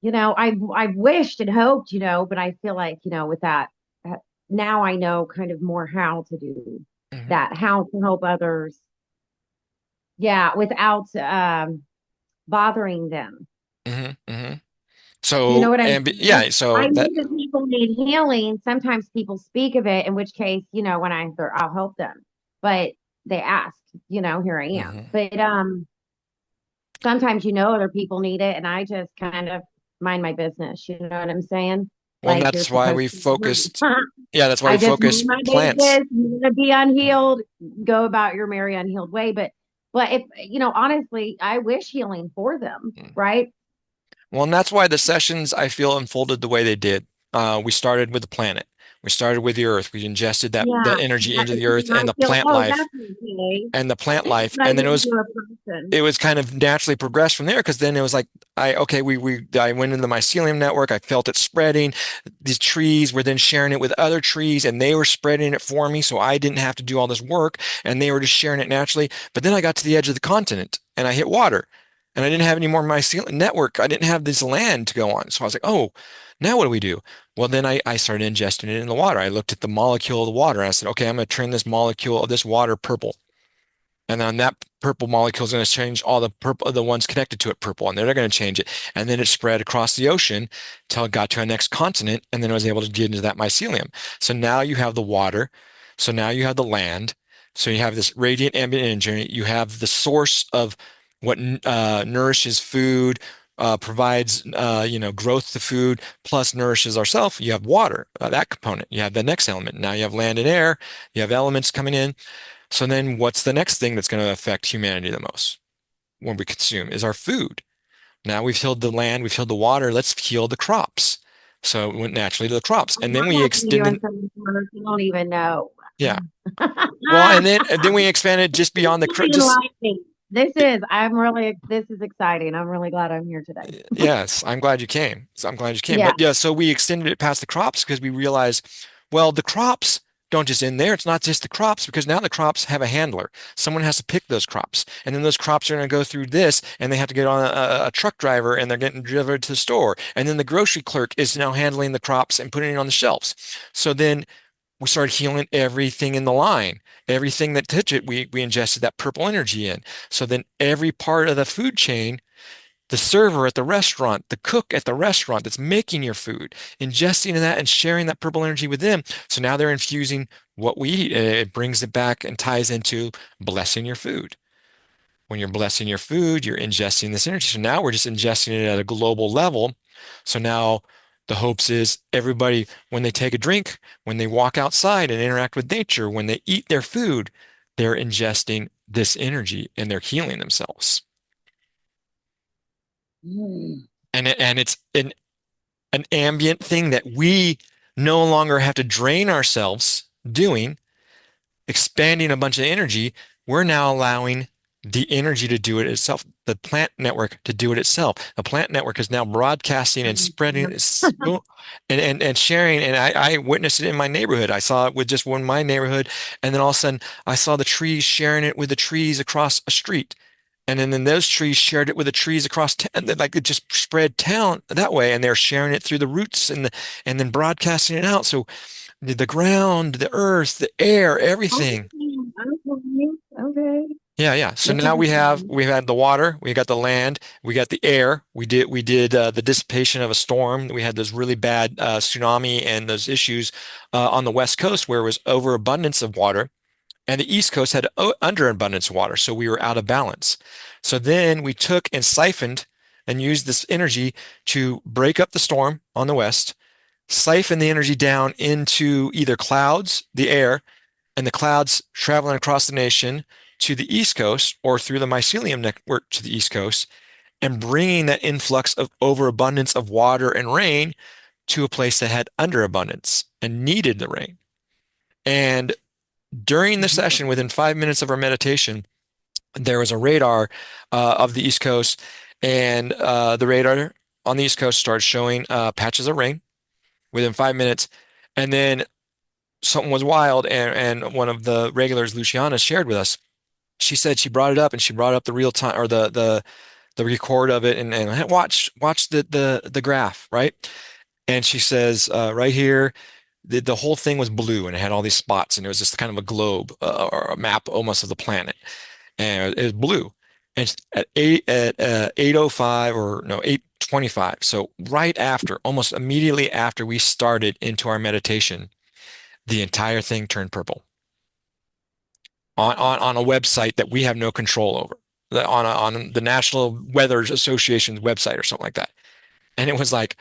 I've wished and hoped, but I feel like, with that, uh, now I know kind of more how to do Mhm, that, how to help others. Yeah, without bothering them. mhm, mhm. You know So, what I'm and saying? yeah, so I that, know that people need healing. Sometimes people speak of it, in which case, when I answer, I'll help them. But they ask, here I am. mhm. But sometimes other people need it, and I just kind of mind my business. You know what I'm saying? Well, and Like you're that's why supposed we to. focused, yeah, that's why I we just mind focus my plants. business. You want to be unhealed, go about your merry unhealed way. But But if, honestly, I wish healing for them, right? Well, and that's why the sessions I feel unfolded the way they did. We started with the planet. We started with the earth. We ingested that Yeah. energy into the And earth I feel, oh, that's okay. and the plant life, But I and then didn't do a person. it was kind of naturally progressed from there because then it was like I went into the mycelium network. I felt it spreading. These trees were then sharing it with other trees, and they were spreading it for me, so I didn't have to do all this work, and they were just sharing it naturally. But then I got to the edge of the continent, and I hit water, and I didn't have any more mycelium network. I didn't have this land to go on, so I was like, oh, now what do we do? Well, then I started ingesting it in the water. I looked at the molecule of the water, and I said, okay, I'm going to turn this molecule of this water purple. And then that purple molecule is going to change all the ones connected to it purple, and they're going to change it. And then it spread across the ocean till it got to a next continent, and then it was able to get into that mycelium. So now you have the water. So now you have the land. So you have this radiant ambient energy. You have the source of what nourishes food, provides growth to food, plus nourishes ourself. You have water, that component. You have the next element. Now you have land and air. You have elements coming in. So then what's the next thing that's going to affect humanity the most when we consume is our food. Now we've healed the land, we've healed the water, let's heal the crops. So it went naturally to the crops. And then I'm we actually doing extended, something first. You don't even know. yeah. Well, and then we expanded just beyond just Enlightening. This is exciting. I'm really glad I'm here today. yes, I'm glad you came. So I'm glad you came. Yeah. But yeah, so we extended it past the crops because we realized, well, the crops don't just end there. It's not just the crops because now the crops have a handler. Someone has to pick those crops. And then those crops are going to go through this and they have to get on a truck driver and they're getting delivered to the store. And then the grocery clerk is now handling the crops and putting it on the shelves. So then we started healing everything in the line. Everything that touched it, we ingested that purple energy in. So then every part of the food chain, the server at the restaurant, the cook at the restaurant that's making your food, ingesting that and sharing that purple energy with them. So now they're infusing what we eat. And it brings it back and ties into blessing your food. When you're blessing your food, you're ingesting this energy. So now we're just ingesting it at a global level. So now the hopes is everybody, when they take a drink, when they walk outside and interact with nature, when they eat their food, they're ingesting this energy and they're healing themselves. Mm. And it's an ambient thing that we no longer have to drain ourselves doing, expanding a bunch of energy. We're now allowing the energy to do it itself, the plant network to do it itself. The plant network is now broadcasting and spreading and sharing. And I witnessed it in my neighborhood. I saw it with just one my neighborhood. And then all of a sudden I saw the trees sharing it with the trees across a street. And then those trees shared it with the trees across town. Like it just spread town that way. And they're sharing it through the roots and then broadcasting it out. So the ground, the earth, the air, everything. Okay. Okay. Yeah, yeah. So This now is exciting. we've had the water, we got the land, we got the air. We did the dissipation of a storm. We had those really bad tsunami and those issues on the West Coast where it was overabundance of water. And the East Coast had underabundance of water, so we were out of balance. So then we took and siphoned and used this energy to break up the storm on the West, siphon the energy down into either clouds, the air, and the clouds traveling across the nation to the East Coast or through the mycelium network to the East Coast, and bringing that influx of overabundance of water and rain to a place that had underabundance and needed the rain. And during the session, within 5 minutes of our meditation, there was a radar of the East Coast, and the radar on the East Coast started showing patches of rain within 5 minutes. And then something was wild, and one of the regulars, Luciana, shared with us. She said she brought it up, and she brought up the real time or the record of it, and "Hey, watch the graph, right?" And she says right here. The whole thing was blue and it had all these spots and it was just kind of a globe or a map almost of the planet and it was blue. And at 8:05 or no 8:25, so right after, almost immediately after we started into our meditation, the entire thing turned purple on a website that we have no control over, on the National Weather Association's website or something like that. And it was like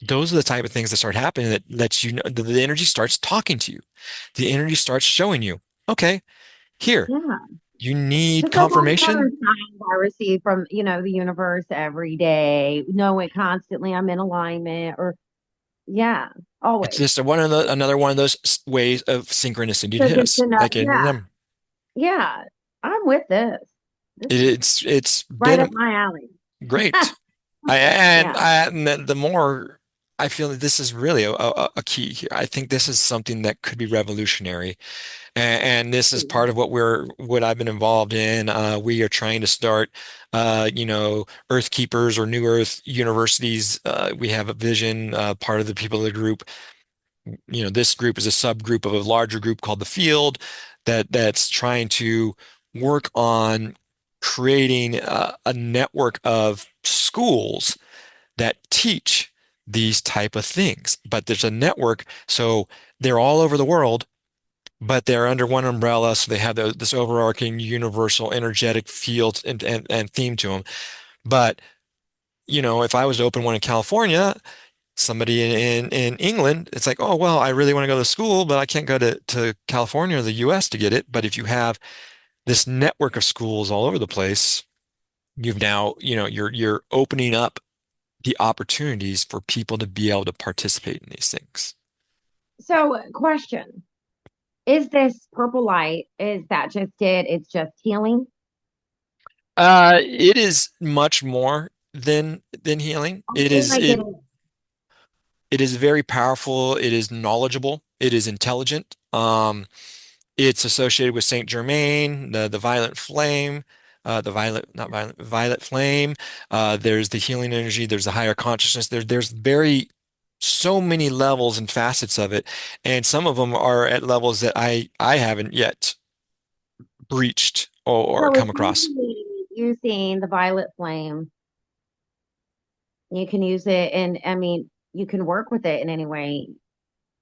those are the type of things that start happening that lets you know the energy starts talking to you. The energy starts showing you, okay, here. Yeah. You need Just like all the other confirmation. signs I receive from, the universe every day, know it constantly, I'm in alignment, or yeah, It's always. just another one of those ways of synchronicity to So hit just us. to know, Like yeah, yeah, I'm with this. This is it's right up been my alley. great. Yeah. And the more I feel that this is really a key here. I think this is something that could be revolutionary. And this is part of what I've been involved in. We are trying to start, Earth Keepers or New Earth universities. We have a vision. Part of the people of the group, this group is a subgroup of a larger group called the Field that's trying to work on creating a network of schools that teach these type of things. But there's a network, so they're all over the world, but they're under one umbrella, so they have this overarching universal energetic field and theme to them. But if I was to open one in California, somebody in England, it's like, oh well, I really want to go to school, but I can't go to California or the US to get it. But if you have this network of schools all over the place, you've now, you're opening up the opportunities for people to be able to participate in these things. So, question. Is this purple light, is that just it? It's just healing? It is much more than healing. I feel like it is. It is very powerful. It is knowledgeable. It is intelligent. It's associated with Saint Germain, the violet flame, the violet, not violent, violet flame. There's the healing energy. There's the higher consciousness. There's so many levels and facets of it, and some of them are at levels that I haven't yet breached or So, come across. essentially, using the violet flame, you can use it, and I mean, you can work with it in any way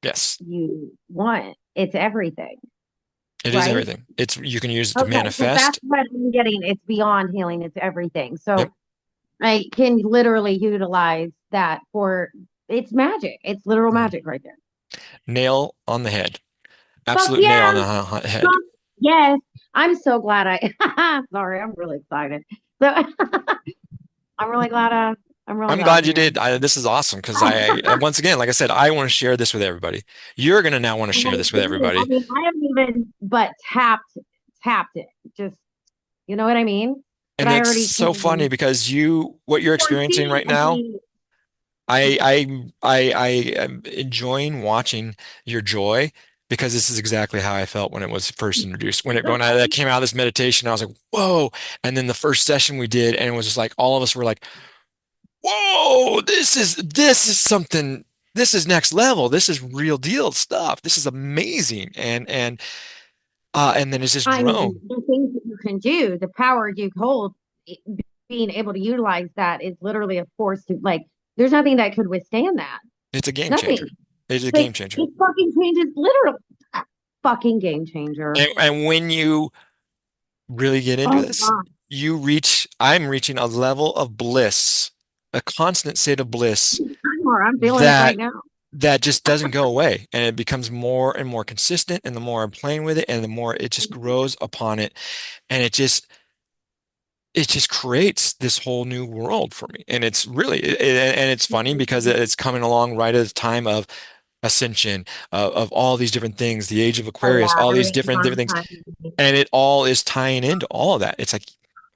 Yes, you want. It's everything, it is right? everything. It's You can use it to Okay, so that's manifest. what I'm getting. It's beyond healing, it's everything. Yep. So I can literally utilize that for it's magic. It's literal Mhm. magic right there. Nail on the head. Fuck Absolute nail yeah. on the head. Fuck yes. I'm so glad sorry, I'm really excited. So I'm really I'm glad I'm glad you here. did. This is awesome because once again, like I said, I want to share this with everybody. You're going to now want to I share this with do. I everybody. mean, I haven't even but tapped it. Just you know what I mean? But And I it's already so funny can because what you're experiencing foresee. right I now, mean, I am enjoying watching your joy because this is exactly how I felt when it was first introduced. When I came out of this meditation, I was like, whoa. And then the first session we did, and it was just like all of us were like, whoa, this is something. This is next level. This is real deal stuff. This is amazing. And then it's just I mean, grown. the things that you can do, the power you hold, it- being able to utilize that is literally a force to like. There's nothing that could withstand that. It's a game Nothing. changer. It's a game Like changer. it fucking changes. Literally, fucking game changer. And when you really get into Oh this, God, I'm reaching a level of bliss, a constant state of bliss I'm feeling it right that now. that just doesn't go away. And it becomes more and more consistent. And the more I'm playing with it, and the more it just grows upon it. And it just creates this whole new world for me. And it's really, and it's funny because it's coming along right at the time of ascension, of all these different things, the age of Oh Aquarius, yeah, all these everything's different on things. time. And it all is tying into all of that. It's like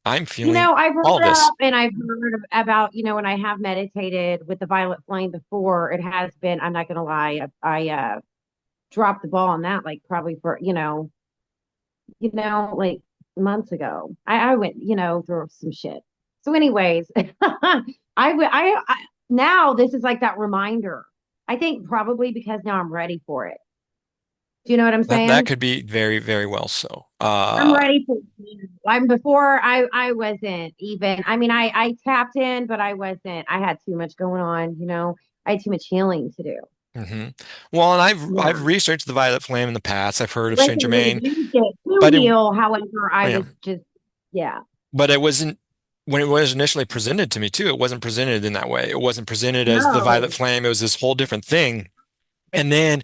I'm feeling I've all of heard this. up and I've heard about, when I have meditated with the violet flame before, it has been, I'm not gonna lie, I dropped the ball on that like probably for, like months ago. I went, through some shit. So anyways, now this is like that reminder. I think probably because now I'm ready for it. Do you know what I'm That saying? could be very, very well so. I'm ready for it. I'm before I wasn't even I tapped in, but I wasn't. I had too much going on, I had too much healing to do. hmm Well, and I've Yeah. researched the Violet Flame in the past. I've heard of Saint Listen, we've Germain, used it to but heal. However, I yeah, was just yeah. but it wasn't when it was initially presented to me too. It wasn't presented in that way. It wasn't presented as the Violet No. Flame. It was this whole different thing. And then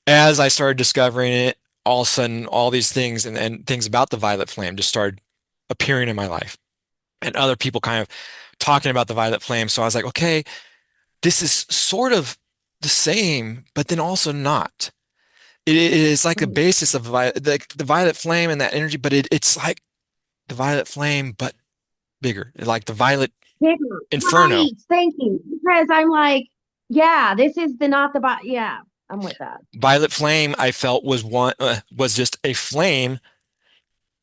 as I started discovering it, all of a sudden, all these things and things about the violet flame just started appearing in my life. And other people kind of talking about the violet flame. So I was like, okay, this is sort of the same, but then also not. It is like the Hmm. basis of the violet flame and that energy, but it's like the violet flame, but bigger, like the violet Bigger. inferno. Right. Thank you. Because I'm like, yeah, this is the not the bot. Yeah, I'm with that. Violet flame, I felt was just a flame,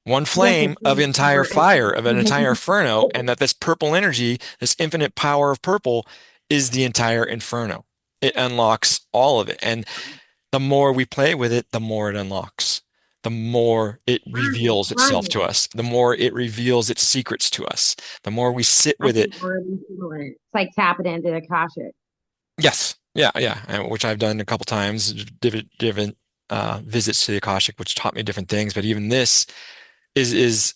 one Yes, flame it's of entire bigger. fire, of an entire inferno, and that this purple energy, this infinite power of purple, is the entire inferno. It unlocks all of it. And the more we play with it, the more it unlocks. The more it Right, reveals itself right. to us, the more it reveals its secrets to us, the more we sit I with can it. already feel it. It's like tapping into the Akashic. Yes, yeah, yeah, which I've done a couple times, different visits to the Akashic, which taught me different things. But even this is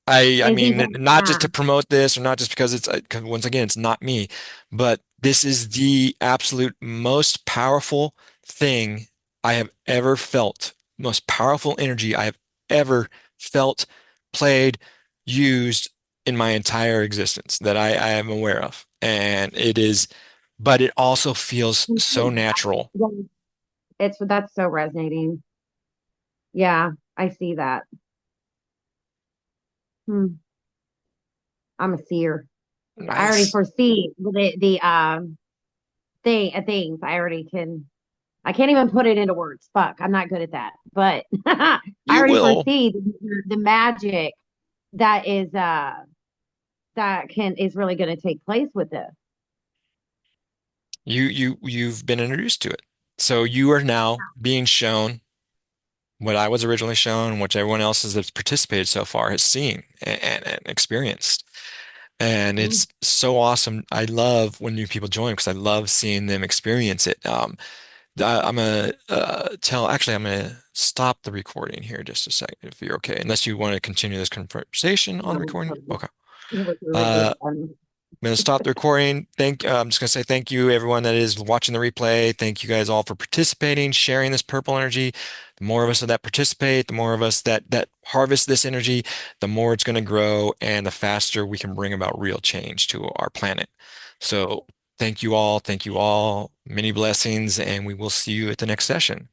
I Is mean, even, not yeah. just to promote this or not just because 'cause once again, it's not me, but this is the absolute most powerful thing I have ever felt, most powerful energy I have ever felt, played, used in my entire existence that I am aware of. And it is, but it also feels so natural. Yeah, it's that's so resonating. Yeah, I see that. Hmm. I'm a seer. I already Nice. foresee things. I can't even put it into words. Fuck, I'm not good at that. But I You already will. foresee the magic that is really going to take place with this. You've been introduced to it. So you are now being shown what I was originally shown, which everyone else that's participated so far has seen and experienced. And Mhm. it's so awesome. I love when new people join because I love seeing them experience it. I'm gonna actually, I'm gonna stop the recording here just a second if you're okay, unless you want to continue this conversation on the recording. Okay. It was really Uh, I'm going to stop the recording. I'm just going to say thank you, everyone that is watching the replay. Thank you guys all for participating, sharing this purple energy. The more of us that participate, the more of us that harvest this energy, the more it's going to grow, and the faster we can bring about real change to our planet. So thank you all. Thank you all. Many blessings, and we will see you at the next session.